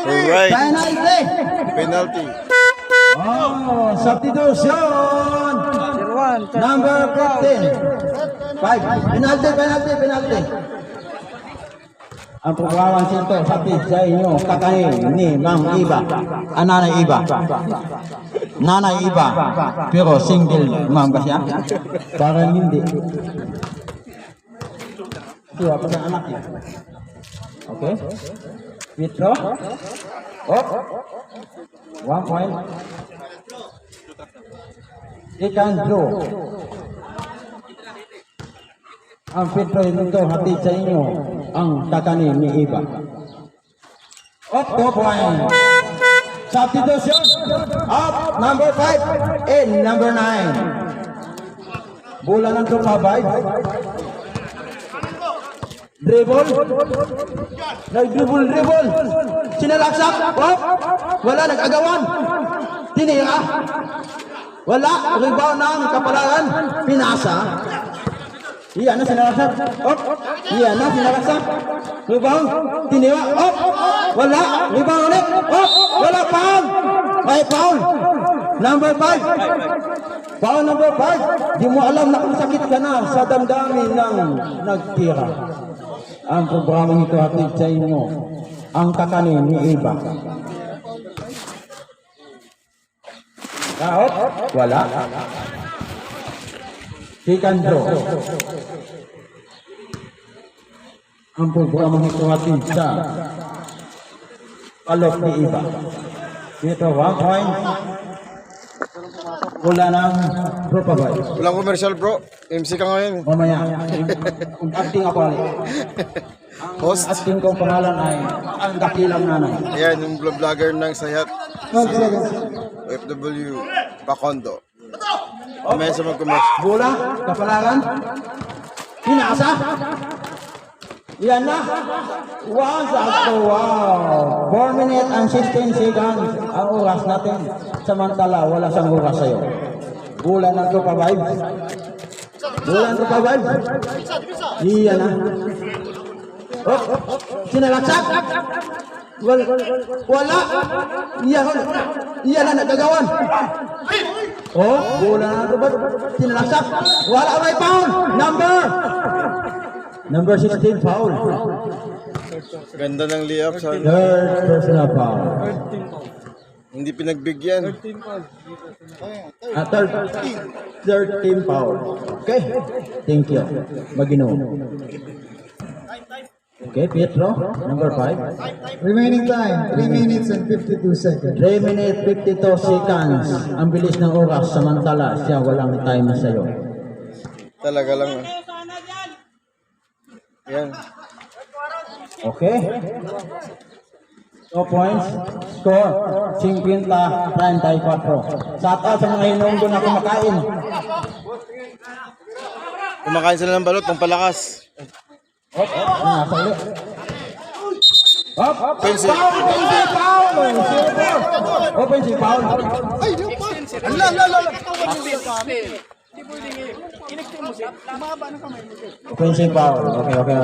Alright. Penalty. Penalty. Oh, substitution. Number 15. 5. Penalty. Ang programa sito hatid sa inyo kakain ni Ma'am Iba. Nanay Iba. Nanay Iba. Pero single ma'am ba siya? Parang hindi. Siya pa na anak niya. Okay. Withdraw. Oh. 1 point. Ikan draw. Ang withdraw nito hatid sa inyo ang kakanin ni Iba. Up 2 point. Substitution. Up number 5 and number 9. Bola ng tumabay. Dribble. Nag-dribble. Sinalaksak. Oh. Wala, nag-agawan. Tinira. Wala. Rebound ng Kapalaran. Pinasa. Iyan na sinalaksak. Oh. Iyan na sinalaksak. Rebound. Tinira. Oh. Wala. Rebound ulit. Oh. Wala. Foul. May foul. Number 5. Foul number 5. Di mo alam na kung sakit ka na sa damdamin ng nagtira. Ang programang ito hatid sa inyo ang kakanin ni Iba. Out? Wala. Chicken draw. Ang programang ito hatid sa palok ni Iba. Dito 1 point. Wala ng bro pa ba? Walang commercial bro. MC ka ngayon. Mamaya. Acting ako ulit. Host. Ang acting kong pangalan ay ang dakilang nanay. Ayan, yung vlogger ng Sayat. FW Pakondo. Mamaya sa mag-commercial. Bola, Kapalaran. Pinasa. Yan na. Wow. 4 minutes and 16 seconds ang oras natin. Samantala, wala sang oras sa'yo. Bola ng Tupa Vibes. Yan na. Oh, sinalaksak. Wala. Yan na, nagagawan. Oh, bola ng Tupa. Sinalaksak. Wala, may foul. Number 16 foul. Ganda ng layup sa Third personal foul. hindi pinagbigyan. 13 foul. Okay. Thank you. Magino. Okay, Pietro, number 5. Remaining time, 3 minutes and 52 seconds. 3 minutes 52 seconds. Ang bilis ng oras, samantala siya walang time sa'yo. Talaga lang. Yan. Okay. 2 points. Score. 50-34. Shout out sa mga hinunggo na kumakain. Kumakain sila ng balot, ng palakas. Nasa ulit. Offensive. Offensive foul. Offensive foul.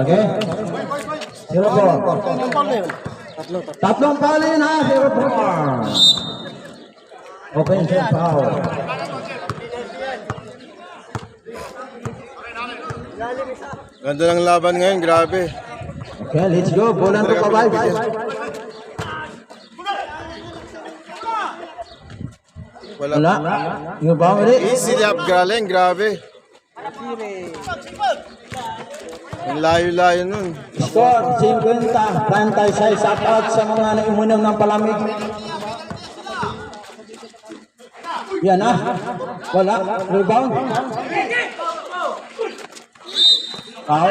Okay. 0-4. Tatlong foul yun ha. 0-4. Offensive foul. Ganda ng laban ngayon, grabe. Okay, let's go. Bola to Vibes. Wala. Yung ba ulit? Easy up galing, grabe. Ang layo-layo nun. Score, 50. Pantay size. Shout out sa mga naimunom ng palamig. Yan ah. Wala. Rebound. Foul.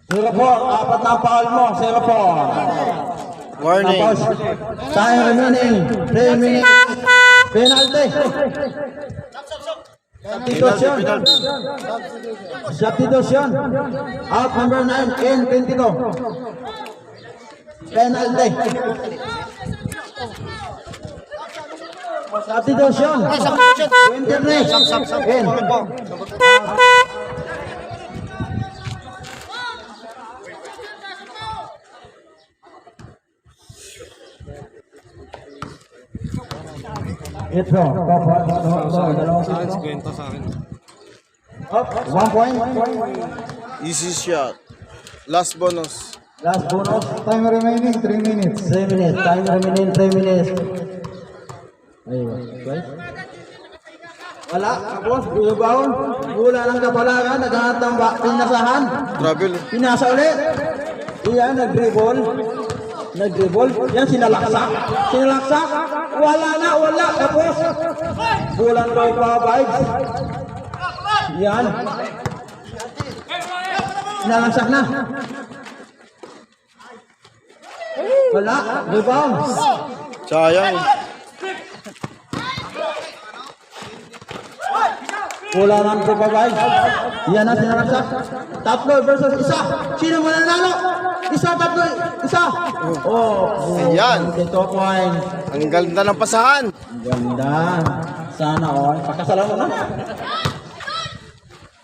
0-4. Apat na foul mo. 0-4. Warning. Tapos, time remaining. 3 minutes. Penalty. Substitution. Out number 9 in 22. Penalty. Substitution. 23 in. Ito. Dalawang ito. Kwento sa akin. Up. 1 point. Easy shot. Last bonus. Last bonus. Time remaining 3 minutes. 3 minutes. Time remaining 3 minutes. Ayun. Okay. Wala. Tapos, buyabaon. Wala ng kapalaran. Naghanap ng pinasahan. Travel. Pinasa ulit. Iyan, nag-dribble. Nag-dribble. Yan, sinalaksak. Sinalaksak. Wala na, wala. Tapos, bulan ko pa vibes. Yan. Sinalaksak na. Wala. Rebound. Sayang. Wala nang pagbabayad. Yan na sinalaksak. Tatlo versus isa. Sino mananalo? Isa, tatlo, isa. Oh. Ayan. Ito point. Ang ganda ng pasahan. Ganda. Sana all. Pakasalan mo na.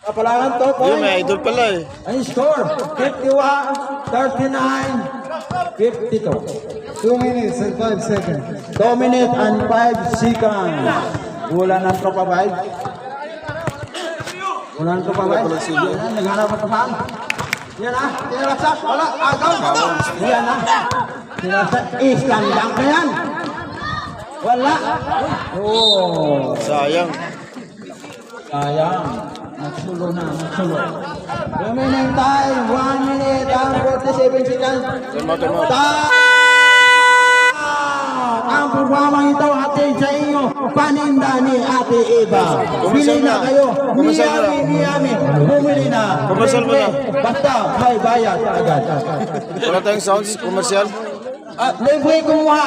Kapalangan to Yun, point. may idol pala eh. Ang score. 51, 39, 52. 2 minutes and 5 seconds. 2 minutes and 5 seconds. Wala nang tropa vibe. Wala nang tropa vibe. Yan, naghanap ang pasahan. Yan ah, sinalaksak. Wala, agaw. Yan ah. Sinalaksak. Islandang na yan. Wala. Oh. Sayang. Sayang. Nagsulo na, nagsulo. Remaining time, 1 minute and 47 seconds. Tama. Ang programang ito atin sa inyo, paninda ni Ate Eva. Kumasal Bili na na. kayo. Kumasal na. Miyami. Bumili na. Kumasal mo na. Basta may bayad agad. Wala tayong sounds, commercial. At libre kumuha.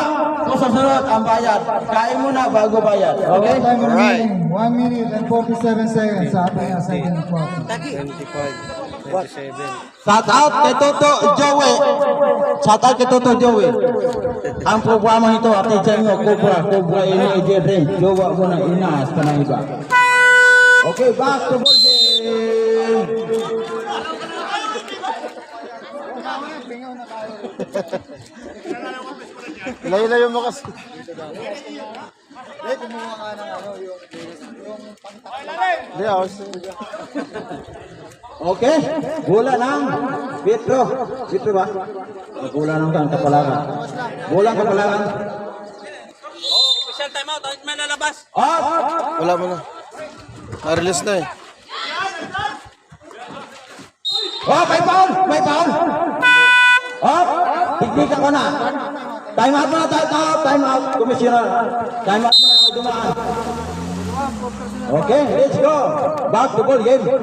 Kung sa sunod ang bayad. Kain mo na bago bayad. Okay? Time Alright. remaining 1 minute and 47 seconds sa ating second quarter. 27. Shout out kay Toto Joey. Shout out kay Toto Joey. Ang programa ito at sa inyo, Cobra ini rin. Jowa mo na inaas ka ng iba. Okay, back to ball game. Layo-layo mo kasi. Hindi ako. Okay, bola ng Petro. Petro ba? Bola ng kapalaran. Bola ng kapalaran. Official timeout, out man lalabas. Up! Wala mo na. Na-release na eh. Oh, may foul! May foul! Up! Tignikan ko na. Time out muna, time out. Commissioner. Time out muna, may dumaan. Okay, let's go. Back to ball game. 0-1.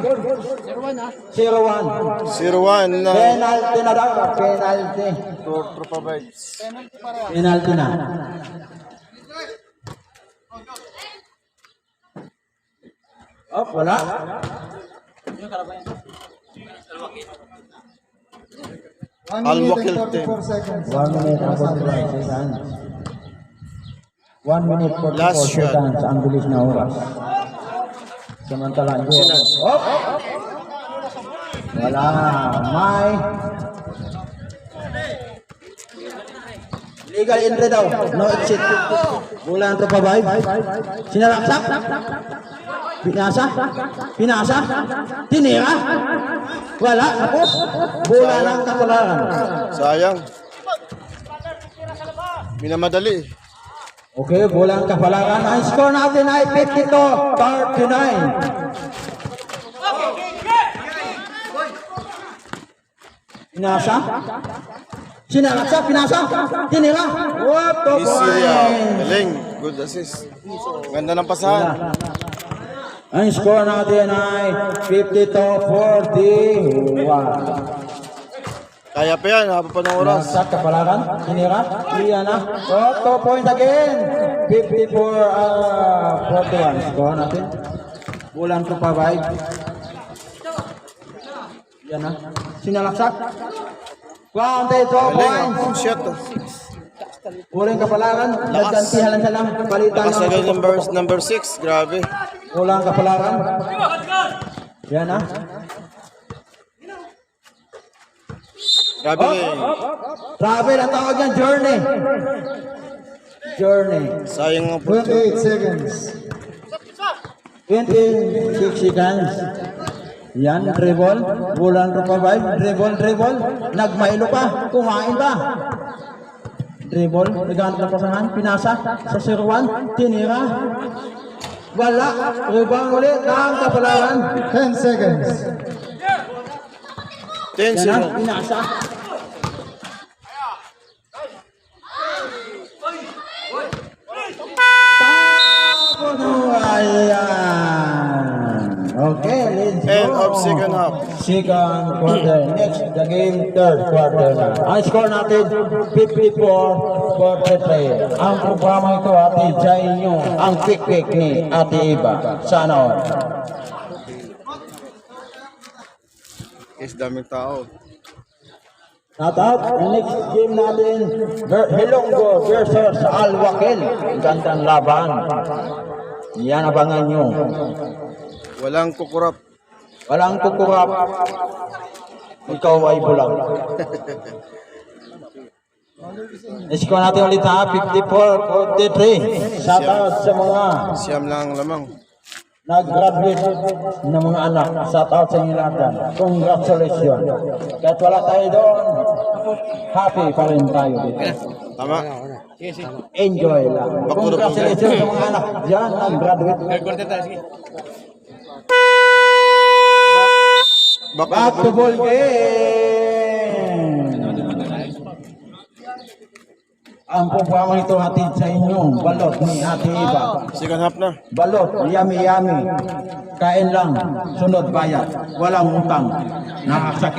0-1 na. Penalty na daw. Penalty. Tropa vibes. Penalty na. Oh, wala. Al-Wakil 44 seconds. 1 minute and 45 seconds. 1 minute 44 Last shot. seconds. Ang bilis na oras. Samantala, oh! Wala. May legal entry daw. No exit. Bulan to pa ba? Sinalaksak. Pinasa. Pinasa. Tinira. Wala. Tapos. Bulan ng kapalaran. Sayang. Minamadali. Okay, bulan kapalaran. Ang score natin ay 52-39. Pinasa. Sinalaksak. Pinasa. Tinira. What the Easy point? Galing. Good assist. Ganda ng pasahan. Ang score natin ay 52-41. Kaya pa yan. Haba pa ng oras. Sa kapalaran, tinira, iyan na. 2 point again. 54-41. Score natin. Bulan ko pa ba? Yan na. Sinalaksak. 22 Galing. points. Oh, shot. Bulan kapalaran. Nagkantihan lang silang palitan Lakas agad number 6. Grabe. Bulan kapalaran. Yan na. Grabe. Travel ang tawag yan, journey. Journey. Sayang nga po. 28 seconds. 26 seconds. Yan, dribble. Bulan revive. Dribble. Nagmailo pa. Kumain pa. Dribble. Naghanap ng pasahan. Pinasa sa 0-1. Tinira. Wala. Rebound ulit ng Kapalaran. 10 seconds. 10-0. Yan ang pinasa. Ayan. Okay, let's go. End of second half. Second quarter. Next, the game, third quarter na. Ang score natin, 54-43. Ang programa ito, Ate Jai nyo, ang quick ni Ate Iba. Sana all. Is daming tao. Tatat, ang next game natin, Hilonggo versus Alwakil. Gandang laban. Yan, abangan nyo. Walang kukurap. Walang kukurap. Ikaw ay bulag. Score natin ulit ha, 54-43. Shout out sa mga Siyam lang lamang. nag-graduate ng mga anak. Shout out sa inyo lahat. Congratulations. Kahit wala tayo doon, happy pa rin tayo dito. Tama. Enjoy lang. Congratulations sa mga anak dyan, nag-graduate. Back to ball game. Ang programa nito hatid sa inyo, balot ni Ate Iba. Second half na. Balot, yummy. Kain lang, sunod bayad. Walang utang. Nakasakit